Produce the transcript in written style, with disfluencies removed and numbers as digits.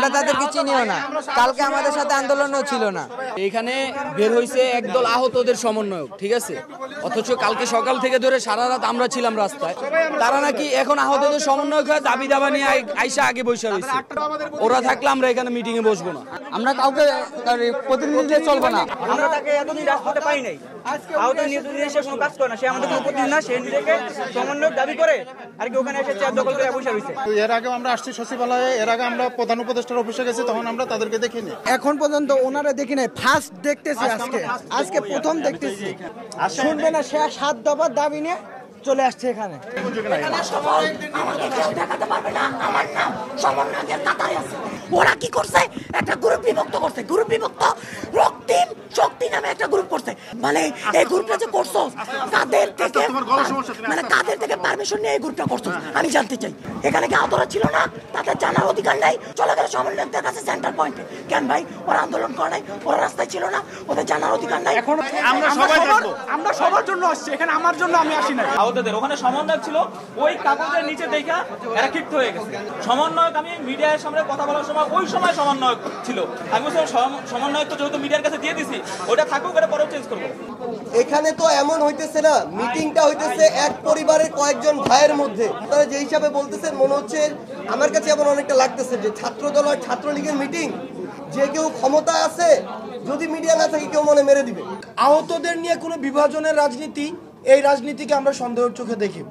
আমরা তাদেরকে চিনিও না, কালকে আমাদের সাথে আন্দোলনও ছিল না। এখানে বের হয়েছে একদল আহতদের সমন্বয়ক, ঠিক আছে, অথচ কালকে সকাল থেকে ধরে সারা রাত আমরা ছিলাম রাস্তায়। তারা নাকি এখন আহতদের সমন্বয়ক হয়ে দাবি দাবা নিয়ে আইসা আগে বসে রয়েছে। ওরা থাকলে আমরা এখানে মিটিং এ বসবো না, আমরা কাউকে প্রতিনিধি চলবো না। আমরা তাকে এতদিন রাজপথে পাই নাই, আহত নিয়ে সে কোনো কাজ করে না, সে আমাদের কোনো প্রতিনিধি না, সে নিজেকে সমন্বয়ক দাবি করে আর কি ওখানে এসে চেয়ার দখল করে বসে রয়েছে। এর আগে আমরা আসছি সচিবালয়ে, এর আগে আমরা প্রধান উপদেষ্টার অফিসে গেছি, তখন আমরা তাদেরকে দেখিনি। এখন পর্যন্ত ওনারা দেখি নাই, ফার্স্ট দেখতেছি আজকে প্রথম দেখতেছি। শুনবে না, সে 7 দফার দাবি নিয়ে চলে আসছে এখানে। ওরা কি করছে, একটা গ্রুপ বিভক্ত করছে, গ্রুপ বিভক্ত রক্তিম শক্তি নামে একটা গ্রুপ করছে। মানে এই গ্রুপটা যে করছো কাদের থেকে, মানে কাদের থেকে পারমিশন নিয়ে এই গ্রুপটা করছো আমি জানতে চাই। এখানে কি আহতরা ছিল না, তাদের জানার অধিকার নাই? চলে গেল সমন্বয়কদের কাছে সেন্টার পয়েন্টে। কেন ভাই, ওরা আন্দোলন করে নাই, ওরা রাস্তায় ছিল না, ওদের জানার অধিকার নাই? এখন আমরা সবার জন্য আসছি, এখানে আমার জন্য আমি আসি নাই। আহতদের ওখানে সমন্বয়ক ছিল, ওই কাগজের নিচে দেখা এরা ক্ষিপ্ত হয়ে গেছে। সমন্বয়ক, আমি মিডিয়ার সামনে কথা বলার সময় ওই সময় সমন্বয়ক ছিল, আমি বলছিলাম সমন্বয়ক তো যেহেতু মিডিয়ার কাছে দিয়ে দিছি, ওটা থাকুক, এটা পরেও চেঞ্জ করবো। এখানে তো এমন হইতেছে না, মিটিংটা হইতেছে এক পরিবারের কয়েকজন ভাইয়ের মধ্যে। আপনারা যে হিসাবে বলতেছেন মনে হচ্ছে, আমার কাছে এমন অনেকটা লাগতেছে যে ছাত্রদল আর ছাত্রলীগের মিটিং, যে কেউ ক্ষমতা আছে, যদি মিডিয়া না থাকে কেউ মনে মেরে দিবে। আহতদের নিয়ে কোনো বিভাজনের রাজনীতি, এই রাজনীতিকে আমরা সন্দেহের চোখে দেখি।